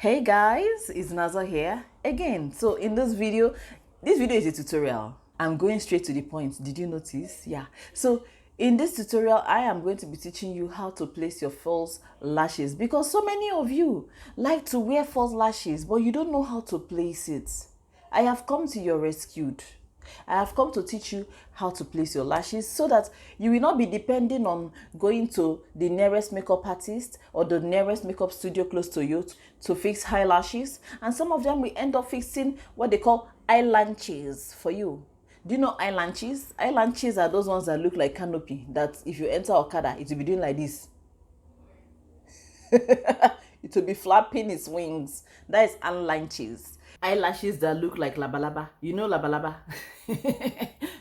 Hey guys, it's Nazor here again. So in this video is a tutorial. I'm going straight to the point. Did you notice? Yeah. So in this tutorial, I am going to be teaching you how to place your false lashes, because so many of you like to wear false lashes, but you don't know how to place it. I have come to your rescue. I have come to teach you how to place your lashes so that you will not be depending on going to the nearest makeup artist or the nearest makeup studio close to you to fix eyelashes. And some of them will end up fixing what they call eyelashes for you. Do you know eyelashes? Eyelashes are those ones that look like canopy, that if you enter Okada, it will be doing like this. It will be flapping its wings. That is eyelashes. Eyelashes that look like labalaba. You know labalaba?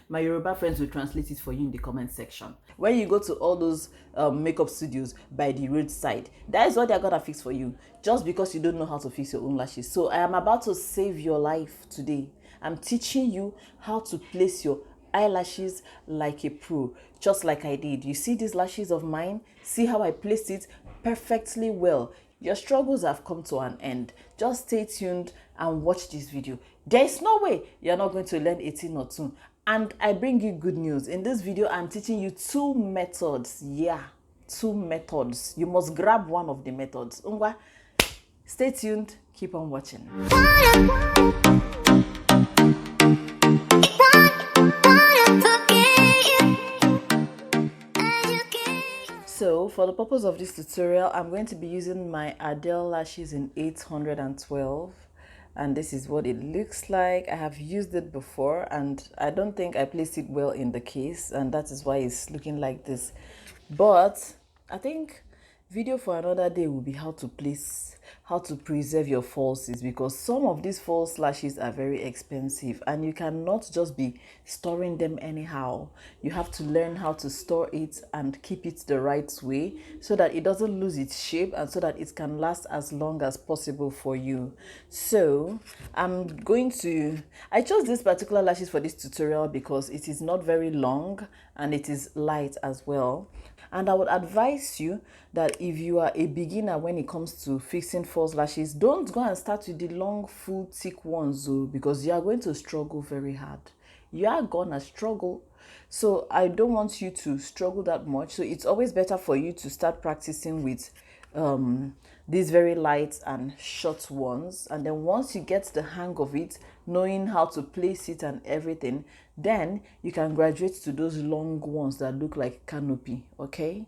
My Yoruba friends will translate it for you in the comment section. When you go to all those makeup studios by the roadside, that is what they're gonna fix for you, just because you don't know how to fix your own lashes. So I am about to save your life today. I'm teaching you how to place your eyelashes like a pro, just like I did. You see these lashes of mine? See how I placed it perfectly well. Your struggles have come to an end. Just stay tuned and watch this video. There is no way you're not going to learn a thing or two. And I bring you good news. In this video, I'm teaching you two methods. Yeah, two methods. You must grab one of the methods. Ungwa, stay tuned. Keep on watching. So for the purpose of this tutorial, I'm going to be using my Adele lashes in 812, and this is what it looks like. I have used it before and I don't think I placed it well in the case, and that is why it's looking like this. But I think video for another day will be how to preserve your falsies, because some of these false lashes are very expensive and you cannot just be storing them anyhow. You have to learn how to store it and keep it the right way so that it doesn't lose its shape and so that it can last as long as possible for you. So I chose this particular lashes for this tutorial because it is not very long and it is light as well. And I would advise you that if you are a beginner when it comes to fixing false lashes, don't go and start with the long, full, thick ones, because you are going to struggle very hard. You are gonna struggle. So I don't want you to struggle that much. So it's always better for you to start practicing with these very light and short ones, and then once you get the hang of it, knowing how to place it and everything, then you can graduate to those long ones that look like canopy. Okay,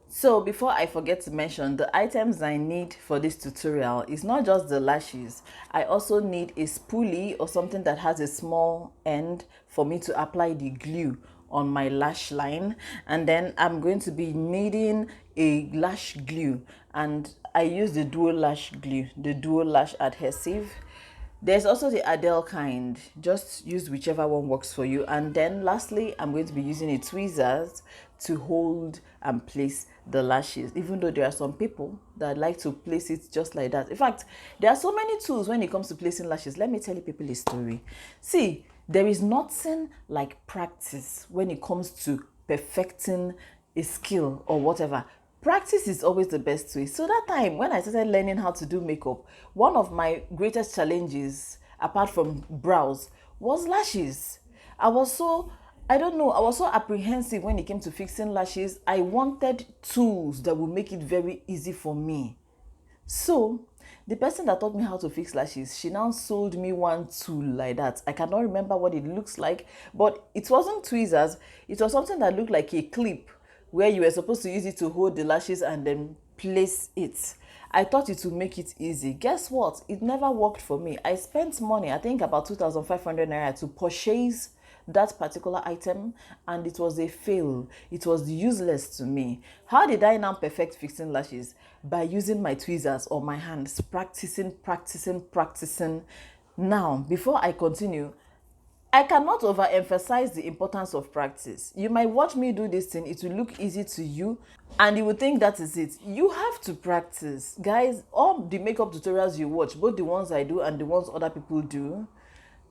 so before I forget to mention, the items I need for this tutorial is not just the lashes. I also need a spoolie or something that has a small end for me to apply the glue on my lash line, and then I'm going to be needing a lash glue, and I use the dual lash glue, the dual lash adhesive. There's also the Adele kind. Just use whichever one works for you. And then lastly, I'm going to be using a tweezers to hold and place the lashes, even though there are some people that like to place it just like that. In fact, there are so many tools when it comes to placing lashes. Let me tell you people a story. See, there is nothing like practice when it comes to perfecting a skill or whatever. Practice is always the best way. So that time when I started learning how to do makeup, one of my greatest challenges, apart from brows, was lashes. I don't know, I was so apprehensive when it came to fixing lashes. I wanted tools that would make it very easy for me. So the person that taught me how to fix lashes, she now sold me one tool like that. I cannot remember what it looks like, but it wasn't tweezers. It was something that looked like a clip where you were supposed to use it to hold the lashes and then place it. I thought it would make it easy. Guess what? It never worked for me. I spent money, I think about 2,500 naira, to purchase that particular item, and it was a fail. It was useless to me. How did I now perfect fixing lashes? By using my tweezers or my hands, practicing. Now, before I continue, I cannot overemphasize the importance of practice. You might watch me do this thing, it will look easy to you, and you will think that is it. You have to practice. Guys, all the makeup tutorials you watch, both the ones I do and the ones other people do,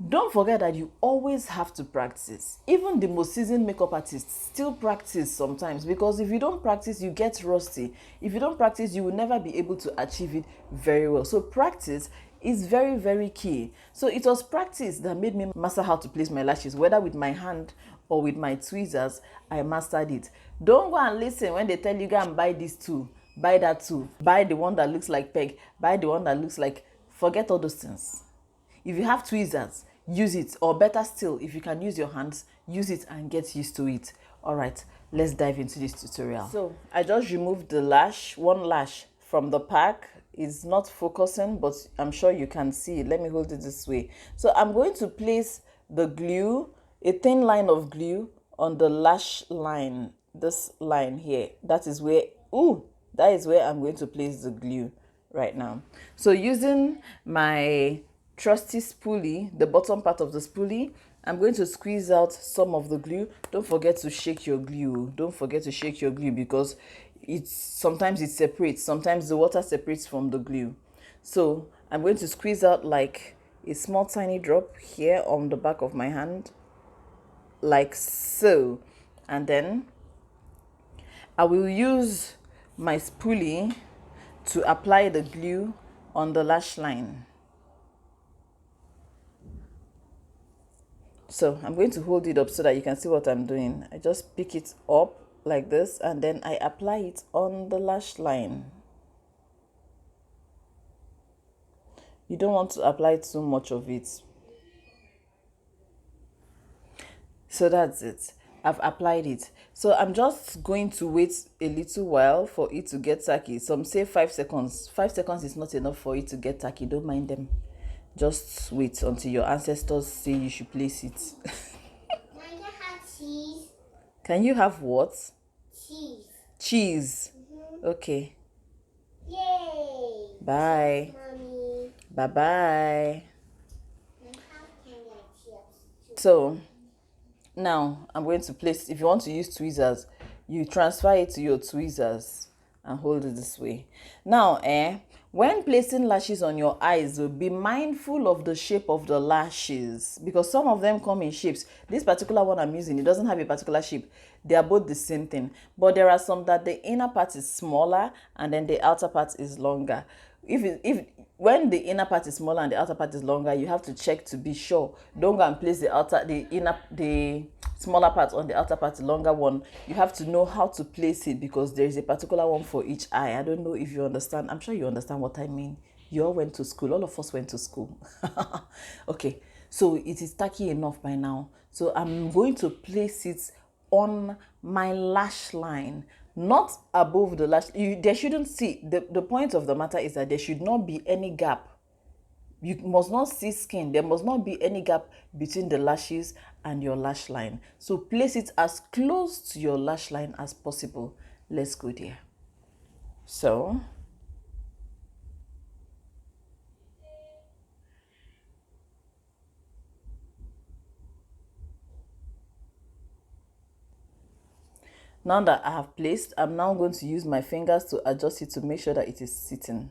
Don't forget that you always have to practice. Even the most seasoned makeup artists still practice sometimes, because if you don't practice, you get rusty. If you don't practice, you will never be able to achieve it very well. So practice is very, very key. So it was practice that made me master how to place my lashes, whether with my hand or with my tweezers. I mastered it. Don't go and listen when they tell you go and buy this too, buy that too, buy the one that looks like peg, buy the one that looks like, forget all those things. If you have tweezers, use it, or better still, if you can use your hands, use it and get used to it. All right, let's dive into this tutorial. So I just removed the lash, one lash from the pack. It's not focusing, but I'm sure you can see it. Let me hold it this way. So I'm going to place the glue, a thin line of glue on the lash line, this line here. That is where I'm going to place the glue right now. So using my trusty spoolie, the bottom part of the spoolie, I'm going to squeeze out some of the glue. Don't forget to shake your glue. Don't forget to shake your glue, because sometimes it separates. Sometimes the water separates from the glue. So I'm going to squeeze out like a small tiny drop here on the back of my hand, like so. And then I will use my spoolie to apply the glue on the lash line. So I'm going to hold it up so that you can see what I'm doing. I just pick it up like this, and then I apply it on the lash line. You don't want to apply too much of it. So that's it. I've applied it. So I'm just going to wait a little while for it to get tacky. Some say 5 seconds. 5 seconds is not enough for it to get tacky. Don't mind them. Just wait until your ancestors say you should place it. Can you have cheese? Can you have what? Cheese. Cheese. Okay. Yay! Bye. Mommy. Bye-bye. And how can I cheese? So now I'm going to place, if you want to use tweezers, you transfer it to your tweezers and hold it this way. Now, when placing lashes on your eyes, be mindful of the shape of the lashes, because some of them come in shapes. This particular one I'm using, it doesn't have a particular shape. They are both the same thing, but there are some that the inner part is smaller and then the outer part is longer. When the inner part is smaller and the outer part is longer, you have to check to be sure. Don't go and place the smaller part on the outer part, the longer one. You have to know how to place it, because there is a particular one for each eye. I don't know if you understand. I'm sure you understand what I mean. You all went to school. All of us went to school. Okay, so it is tacky enough by now. So I'm going to place it on my lash line, not above the lash. There shouldn't see, the point of the matter is that there should not be any gap. You must not see skin. There must not be any gap between the lashes and your lash line. So place it as close to your lash line as possible. Let's go there. So now that I have placed, I'm now going to use my fingers to adjust it to make sure that it is sitting.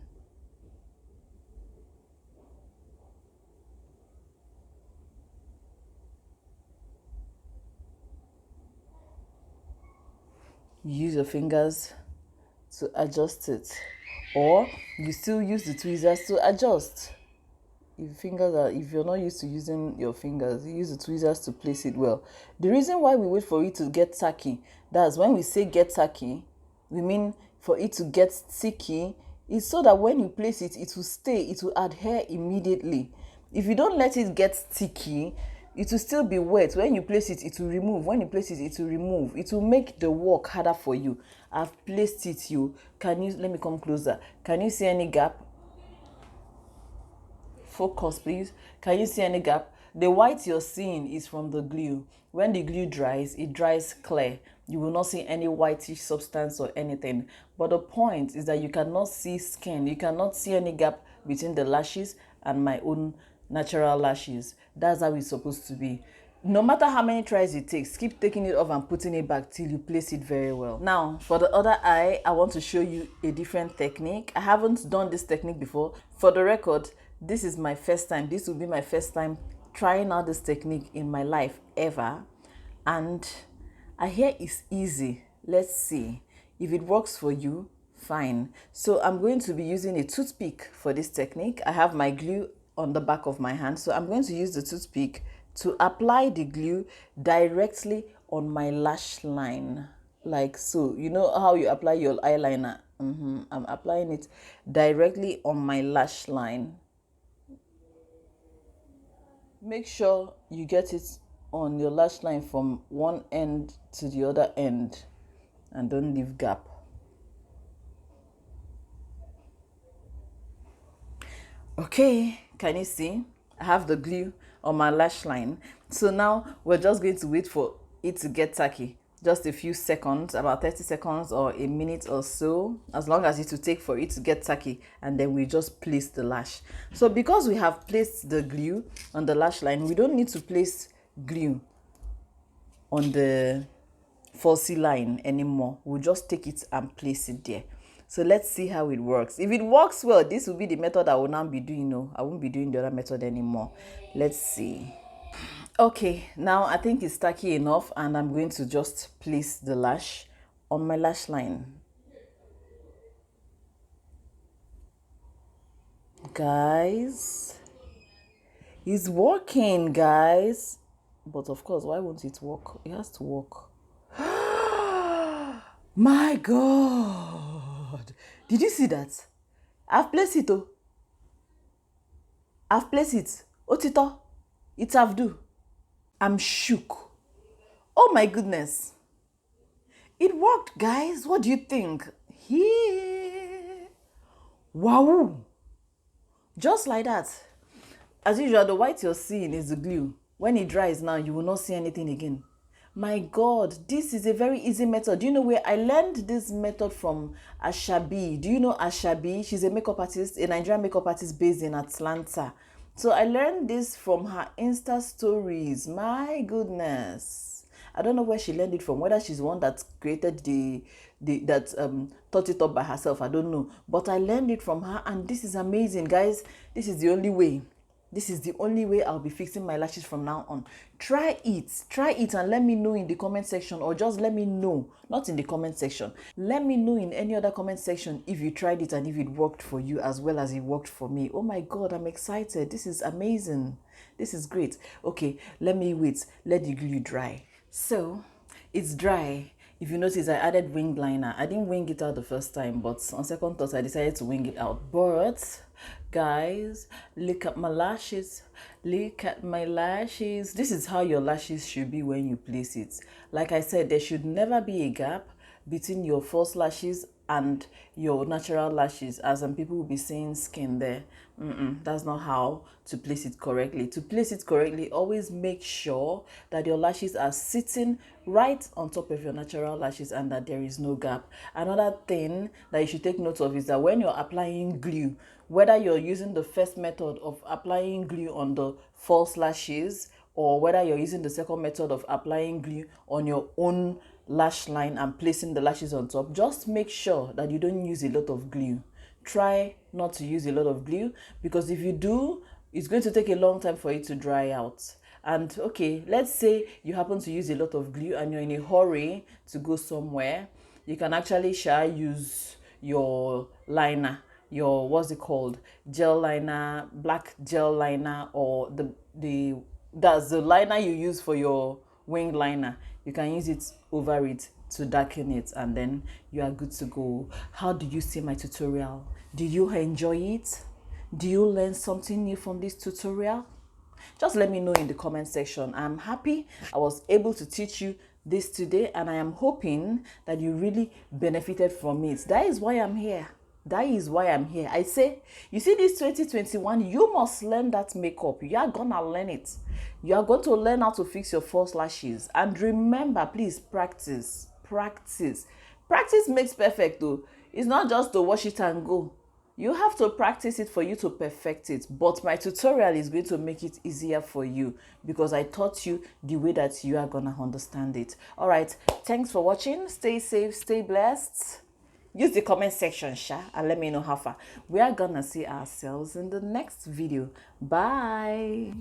Use your fingers to adjust it, or you still use the tweezers to adjust. If you're not used to using your fingers, you use the tweezers to place it well. The reason why we wait for it to get tacky, that's when we say get tacky, we mean for it to get sticky, is so that when you place it, it will stay, it will adhere immediately. If you don't let it get sticky, it will still be wet. When you place it, it will remove. When you place it, it will remove. It will make the work harder for you. I've placed it. Let me come closer. Can you see any gap? Focus, please. Can you see any gap? The white you're seeing is from the glue. When the glue dries, it dries clear. You will not see any whitish substance or anything. But the point is that you cannot see skin. You cannot see any gap between the lashes and my own natural lashes. That's how it's supposed to be. No matter how many tries it takes, keep taking it off and putting it back till you place it very well. Now, for the other eye, I want to show you a different technique. I haven't done this technique before. For the record, this is my first time. This will be my first time trying out this technique in my life ever, and I hear it's easy. Let's see if it works for you. Fine. So I'm going to be using a toothpick for this technique. I have my glue on the back of my hand, so I'm going to use the toothpick to apply the glue directly on my lash line, like so. You know how you apply your eyeliner? I'm applying it directly on my lash line. Make sure you get it on your lash line from one end to the other end, and don't leave gap. Okay, can you see? I have the glue on my lash line. So now we're just going to wait for it to get tacky. Just a few seconds, about 30 seconds or a minute or so, as long as it will take for it to get tacky, and then we just place the lash. So because we have placed the glue on the lash line, we don't need to place glue on the falsy line anymore. We'll just take it and place it there. So let's see how it works. If it works well, this will be the method I will now be doing. No, I won't be doing the other method anymore. Let's see. Okay, now I think it's tacky enough, and I'm going to just place the lash on my lash line. Guys, it's working, guys. But of course, why won't it work? It has to work. My God, did you see that? I've placed it. Oh, I've placed it. Otito, it's have do. I'm shook. Oh my goodness, it worked, guys. What do you think? Here, wow, just like that. As usual, the white you're seeing is the glue. When it dries now, you will not see anything again. My God, this is a very easy method. Do you know where I learned this method from? Ashabi. Do you know Ashabi? She's a makeup artist, a Nigerian makeup artist based in Atlanta. So I learned this from her Insta stories. My goodness. I don't know where she learned it from, whether she's the one that created taught it up by herself. I don't know. But I learned it from her, and this is amazing, guys. This is the only way. This is the only way I'll be fixing my lashes from now on. Try it and let me know in the comment section, or just let me know, not in the comment section. Let me know in any other comment section if you tried it and if it worked for you as well as it worked for me. Oh my God, I'm excited. This is amazing. This is great. Okay, let me wait. Let the glue dry. So, it's dry. If you notice, I added wing liner. I didn't wing it out the first time, but on second thought, I decided to wing it out. But, guys, look at my lashes. Look at my lashes. This is how your lashes should be when you place it. Like I said, there should never be a gap between your false lashes and your natural lashes, as some people will be saying skin there. That's not how to place it correctly. To place it correctly, always make sure that your lashes are sitting right on top of your natural lashes and that there is no gap. Another thing that you should take note of is that when you're applying glue, whether you're using the first method of applying glue on the false lashes, or whether you're using the second method of applying glue on your own lash line and placing the lashes on top, just make sure that you don't use a lot of glue. Try not to use a lot of glue, because if you do, it's going to take a long time for it to dry out. And okay, let's say you happen to use a lot of glue and you're in a hurry to go somewhere, you can actually use your liner, your, what's it called, gel liner, black gel liner, or that's the liner you use for your wing liner. You can use it over it to darken it, and then you are good to go. How do you see my tutorial? Did you enjoy it? Do you learn something new from this tutorial? Just let me know in the comment section. I'm happy I was able to teach you this today, and I am hoping that you really benefited from it. That is why I'm here. That is why I'm here. I say, you see, this 2021, you must learn that makeup. You are gonna learn it. You are going to learn how to fix your false lashes. And remember, please practice. Practice. Practice makes perfect though. It's not just to wash it and go. You have to practice it for you to perfect it. But my tutorial is going to make it easier for you, because I taught you the way that you are gonna understand it. All right. Thanks for watching. Stay safe. Stay blessed. Use the comment section, and let me know how far. We are gonna see ourselves in the next video. Bye.